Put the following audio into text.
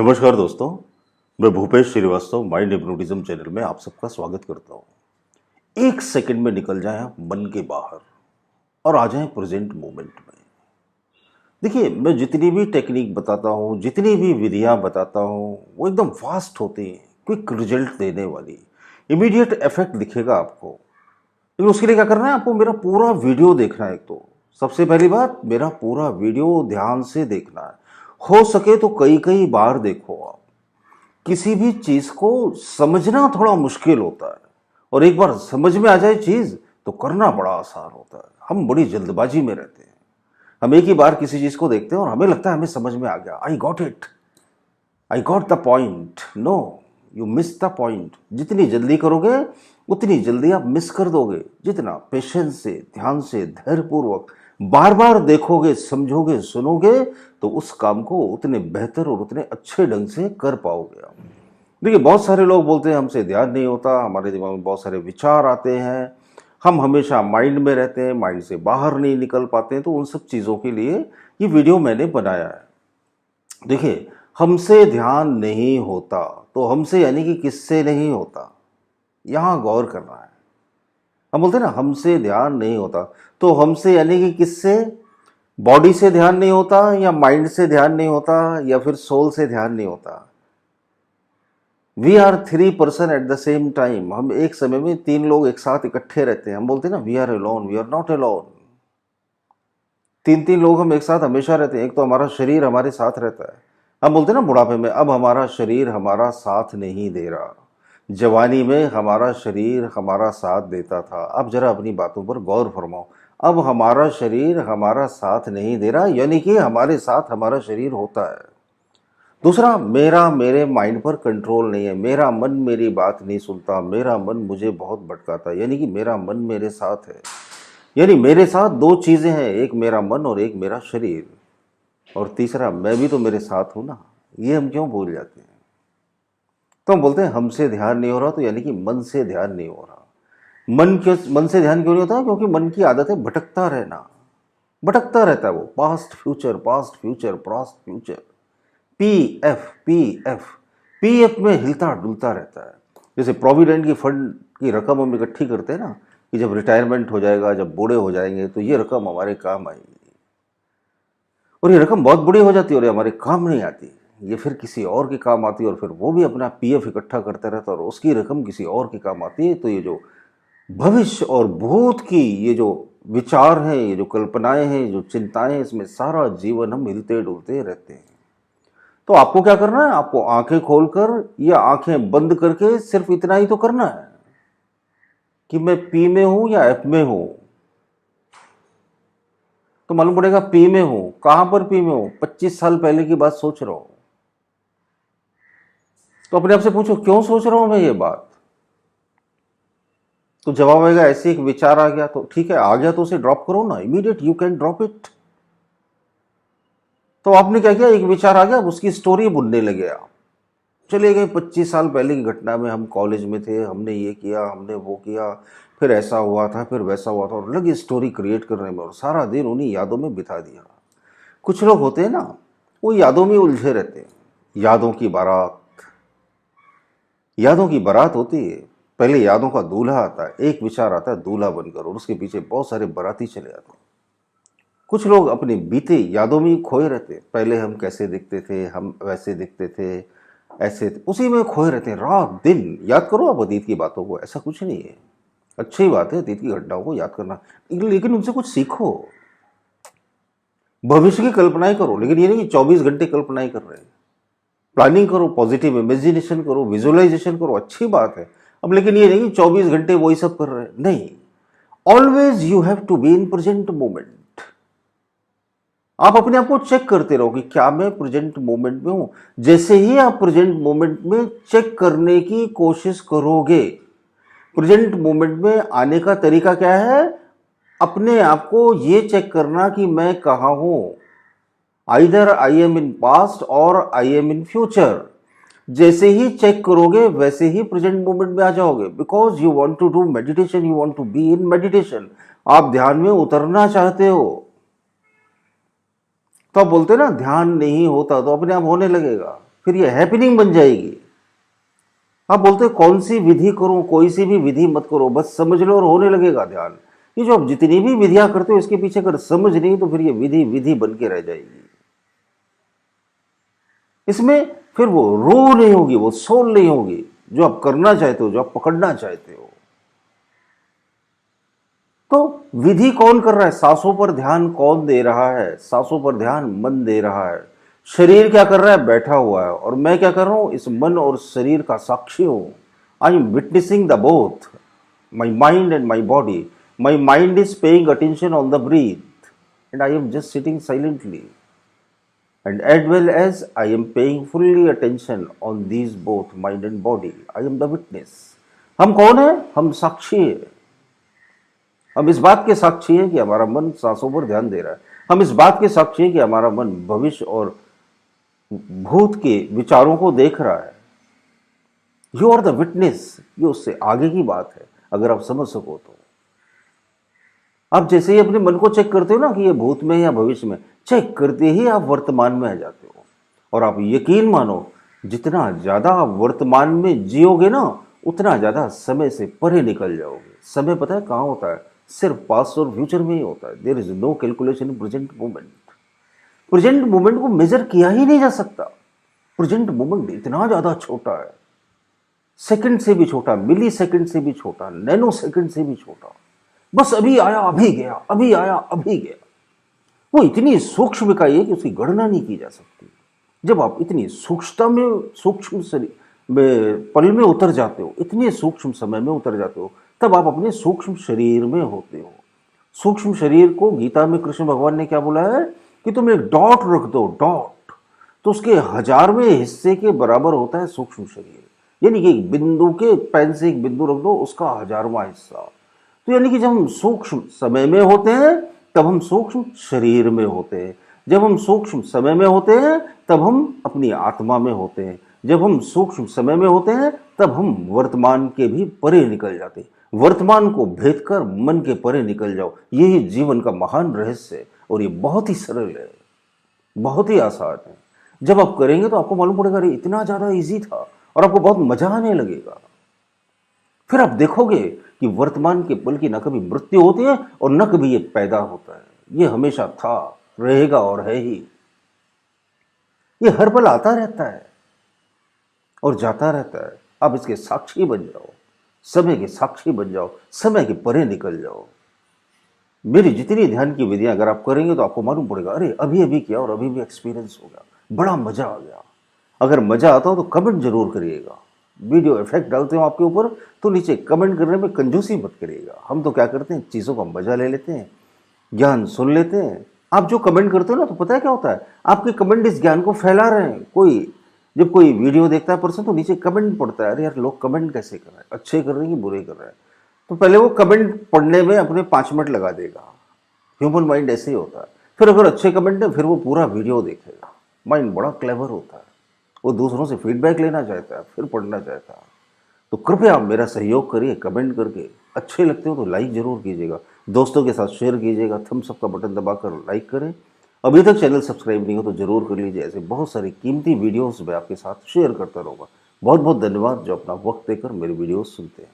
नमस्कार दोस्तों, मैं Bhupesh Srivastava mind hypnotism channel में आप सबका स्वागत करता हूँ। एक सेकंड में निकल जाएं आप मन के बाहर और आ जाएं प्रेजेंट मोमेंट में। देखिए, मैं जितनी भी टेक्निक बताता हूँ, जितनी भी विधियाँ बताता हूँ, वो एकदम फास्ट होती हैं, क्विक रिजल्ट देने वाली, इमीडिएट इफेक्ट दिखेगा आपको। लेकिन उसके लिए क्या करना है, आपको मेरा पूरा वीडियो देखना है। एक तो सबसे पहली बात, मेरा पूरा वीडियो ध्यान से देखना है। हो सके तो कई कई बार देखो आप। किसी भी चीज को समझना थोड़ा मुश्किल होता है, और एक बार समझ में आ जाए चीज तो करना बड़ा आसान होता है। हम बड़ी जल्दबाजी में रहते हैं। हम एक ही बार किसी चीज को देखते हैं और हमें लगता है हमें समझ में आ गया, I got it, I got the point. No, you miss the point. जितनी जल्दी करोगे उतनी जल्दी आप मिस कर दोगे। जितना पेशेंस से, ध्यान से, धैर्यपूर्वक बार बार देखोगे, समझोगे, सुनोगे, तो उस काम को उतने बेहतर और उतने अच्छे ढंग से कर पाओगे आप। देखिए, बहुत सारे लोग बोलते हैं हमसे ध्यान नहीं होता, हमारे दिमाग में बहुत सारे विचार आते हैं, हम हमेशा माइंड में रहते हैं, माइंड से बाहर नहीं निकल पाते हैं। तो उन सब चीज़ों के लिए ये वीडियो मैंने बनाया है। देखिए, हमसे ध्यान नहीं होता तो हमसे यानी कि किससे नहीं होता, यहाँ गौर करना है। हम बोलते हैं ना, हमसे ध्यान नहीं होता, तो हमसे यानी कि किससे? बॉडी से ध्यान नहीं होता, या माइंड से ध्यान नहीं होता, या फिर सोल से ध्यान नहीं होता। We are 3 person at the same time. हम एक समय में 3 लोग एक साथ इकट्ठे रहते हैं। हम बोलते हैं ना, we are alone, we are not alone. 3 लोग हम एक साथ हमेशा रहते हैं। एक तो हमारा शरीर हमारे साथ रहता है। हम बोलते हैं ना बुढ़ापे में, अब हमारा शरीर हमारा साथ नहीं दे रहा। जवानी में हमारा शरीर हमारा साथ देता था। अब जरा अपनी बातों पर गौर फरमाओ। अब हमारा शरीर हमारा साथ नहीं दे रहा, यानी कि हमारे साथ हमारा शरीर होता है। दूसरा, मेरा मेरे माइंड पर कंट्रोल नहीं है। मेरा मन मेरी बात नहीं सुनता, मेरा मन मुझे बहुत भटकाता है, यानी कि मेरा मन मेरे साथ है। यानी मेरे साथ 2 चीज़ें हैं, एक मेरा मन और एक मेरा शरीर। और तीसरा, मैं भी तो मेरे साथ हूँ ना। ये हम क्यों भूल जाते हैं? तो हम बोलते हैं हमसे ध्यान नहीं हो रहा, तो यानी कि मन से ध्यान नहीं हो रहा। मन से ध्यान क्यों नहीं होता? क्योंकि मन की आदत है भटकता रहना। भटकता रहता है वो, past future, past future, past future, PF PF PF में हिलता डुलता रहता है। जैसे प्रोविडेंट की फंड की रकम हम इकट्ठी करते हैं ना, कि जब रिटायरमेंट हो जाएगा, जब बूढ़े हो जाएंगे, तो ये रकम हमारे काम आएगी। और ये रकम बहुत बड़ी हो जाती है और ये हमारे काम नहीं आती। ये फिर किसी और के काम आती है, और फिर वो भी अपना पीएफ इकट्ठा करता रहता है, और उसकी रकम किसी और के काम आती है। तो ये जो भविष्य और भूत की ये जो विचार हैं, ये जो कल्पनाएं हैं, जो चिंताएं हैं, इसमें सारा जीवन हम हिलते डुलते रहते हैं। तो आपको क्या करना है? आपको आंखें खोलकर या आंखें बंद करके सिर्फ इतना ही तो करना है कि मैं पी में हूं या एफ में हूं। तो मालूम पड़ेगा पी में हूं। कहां पर पी में हूं? 25 साल पहले की बात सोच रहा हूं। तो अपने आप से पूछो, क्यों सोच रहा हूं मैं ये बात? तो जवाब आएगा, ऐसे एक विचार आ गया। तो ठीक है, आ गया तो उसे ड्रॉप करो ना, immediate you can drop it. तो आपने क्या किया? एक विचार आ गया, उसकी स्टोरी बुनने लगे आप। चले गए 25 साल पहले की घटना में, हम कॉलेज में थे, हमने ये किया, हमने वो किया, फिर ऐसा हुआ था, फिर वैसा हुआ था, और लगे स्टोरी क्रिएट करने में, और सारा दिन उन्हीं यादों में बिता दिया। कुछ लोग होते हैं ना, वो यादों में उलझे रहते हैं। यादों की बारात, यादों की बारात होती है। पहले यादों का दूल्हा आता है, एक विचार आता है दूल्हा बनकर, और उसके पीछे बहुत सारे बाराती चले आते हैं। कुछ लोग अपने बीते यादों में खोए रहते हैं। पहले हम कैसे दिखते थे, हम वैसे दिखते थे, ऐसे उसी में खोए रहते हैं। रात दिन याद करो आप अतीत की बातों को, ऐसा कुछ नहीं है। अच्छी बात है अतीत की घटनाओं को याद करना, लेकिन उनसे कुछ सीखो। भविष्य की कल्पनाएं करो, लेकिन ये नहीं कि 24 घंटे कल्पनाएं कर रहे हैं। प्लानिंग करो, पॉजिटिव इमेजिनेशन करो, विजुअलाइजेशन करो, अच्छी बात है। अब लेकिन ये नहीं कि 24 घंटे वही सब कर रहे हैं, नहीं। Always you have to be in present moment. आप अपने आप को चेक करते रहो कि क्या मैं प्रेजेंट मोमेंट में हूं। जैसे ही आप प्रेजेंट मोमेंट में चेक करने की कोशिश करोगे, प्रेजेंट मोमेंट में आने का तरीका क्या है? अपने आप को ये चेक करना कि मैं कहां हूं। Either I am in past और आई एम इन फ्यूचर। जैसे ही चेक करोगे वैसे ही प्रेजेंट मोमेंट में आ जाओगे। Because you want to do meditation, you want to be in meditation. आप ध्यान में उतरना चाहते हो। तो आप बोलते हैं ना ध्यान नहीं होता, तो अपने आप होने लगेगा। फिर ये हैपनिंग बन जाएगी। आप बोलते हो कौन सी विधि करूं, कोई सी भी विधि मत करो, बस समझ लो और होने लगेगा ध्यान। ये जो आप जितनी भी विधियां करते हो इसके पीछे अगर समझ नहीं तो फिर ये विधि विधि बन के रह जाएगी। इसमें फिर वो रूह नहीं होगी, वो सोल नहीं होगी जो आप करना चाहते हो, जो आप पकड़ना चाहते हो। तो विधि कौन कर रहा है? सांसों पर ध्यान कौन दे रहा है? सांसों पर ध्यान मन दे रहा है। शरीर क्या कर रहा है? बैठा हुआ है। और मैं क्या कर रहा हूं? इस मन और शरीर का साक्षी हूं। I am witnessing the both, my mind and my body. My mind is paying attention on the breath and I am just sitting silently, and as well as I am paying fully attention on these both mind and body. I am the witness. हम कौन है? हम साक्षी है। हम इस बात के साक्षी है कि हमारा मन सांसों पर ध्यान दे रहा है। हम इस बात के साक्षी है कि हमारा मन भविष्य और भूत के विचारों को देख रहा है। You are the witness. ये उससे आगे की बात है अगर आप समझ सको तो। आप जैसे ही अपने मन को चेक करते हो ना कि ये भूत में या भविष्य में, चेक करते ही आप वर्तमान में आ जाते हो। और आप यकीन मानो जितना ज्यादा आप वर्तमान में जियोगे ना उतना ज्यादा समय से परे निकल जाओगे। समय पता है कहाँ होता है? सिर्फ पास्ट और फ्यूचर में ही होता है। There is no calculation in present moment. Present moment को मेजर किया ही नहीं जा सकता। प्रेजेंट मोमेंट इतना ज्यादा छोटा है, सेकंड से भी छोटा, मिली सेकंड से भी छोटा, नैनो सेकंड से भी छोटा। बस अभी आया अभी गया, अभी आया अभी गया। वो इतनी सूक्ष्म इकाई है कि उसकी गणना नहीं की जा सकती। जब आप इतनी सूक्ष्मता में, सूक्ष्म पल में उतर जाते हो, इतने सूक्ष्म समय में उतर जाते हो, तब आप अपने सूक्ष्म शरीर में होते हो। सूक्ष्म शरीर को गीता में कृष्ण भगवान ने क्या बोला है कि तुम एक डॉट रख दो, डॉट, तो उसके 1000वें हिस्से के बराबर होता है सूक्ष्म शरीर। यानी कि एक बिंदु के, पेन से एक बिंदु रख दो, उसका 1000वां हिस्सा। तो यानी कि जब हम सूक्ष्म समय में होते हैं तब हम सूक्ष्म शरीर में होते हैं। जब हम सूक्ष्म समय में होते हैं तब हम अपनी आत्मा में होते हैं। जब हम सूक्ष्म समय में होते हैं तब हम वर्तमान के भी परे निकल जाते हैं। वर्तमान को भेद कर मन के परे निकल जाओ। यही जीवन का महान रहस्य है और ये बहुत ही सरल है, बहुत ही आसान है। जब आप करेंगे तो आपको मालूम पड़ेगा अरे इतना ज्यादा इजी था, और आपको बहुत मजा आने लगेगा। फिर आप देखोगे कि वर्तमान के पल की न कभी मृत्यु होती है और न कभी ये पैदा होता है। ये हमेशा था, रहेगा और है ही। ये हर पल आता रहता है और जाता रहता है। आप इसके साक्षी बन जाओ, समय के साक्षी बन जाओ, समय के परे निकल जाओ। मेरी जितनी ध्यान की विधियां अगर आप करेंगे तो आपको मालूम पड़ेगा अरे अभी अभी किया और अभी भी एक्सपीरियंस हो गया, बड़ा मजा आ गया। अगर मजा आता हो तो कमेंट जरूर करिएगा। वीडियो इफेक्ट डालते हो आपके ऊपर तो नीचे कमेंट करने में कंजूसी मत करिएगा। हम तो क्या करते हैं, चीज़ों का मजा ले लेते हैं, ज्ञान सुन लेते हैं। आप जो कमेंट करते हो ना तो पता है क्या होता है, आपके कमेंट इस ज्ञान को फैला रहे हैं। जब कोई वीडियो देखता है पर्सन तो नीचे कमेंट पढ़ता है, अरे यार लोग कमेंट कैसे कर रहे हैं, अच्छे कर रहे हैं कि बुरे कर रहे हैं। तो पहले वो कमेंट पढ़ने में अपने 5 मिनट लगा देगा। ह्यूमन माइंड ऐसे ही होता है। फिर अगर अच्छे कमेंट है फिर वो पूरा वीडियो देखेगा। माइंड बड़ा क्लेवर होता है, वो दूसरों से फीडबैक लेना चाहता है, फिर पढ़ना चाहता है। तो कृपया आप मेरा सहयोग करिए कमेंट करके। अच्छे लगते हो तो लाइक जरूर कीजिएगा, दोस्तों के साथ शेयर कीजिएगा, थम्स अप का बटन दबाकर लाइक करें। अभी तक चैनल सब्सक्राइब नहीं हो तो जरूर कर लीजिए। ऐसे बहुत सारी कीमती वीडियोस मैं आपके साथ शेयर करता रहूँगा। बहुत बहुत धन्यवाद जो अपना वक्त देकर मेरे वीडियोस सुनते हैं।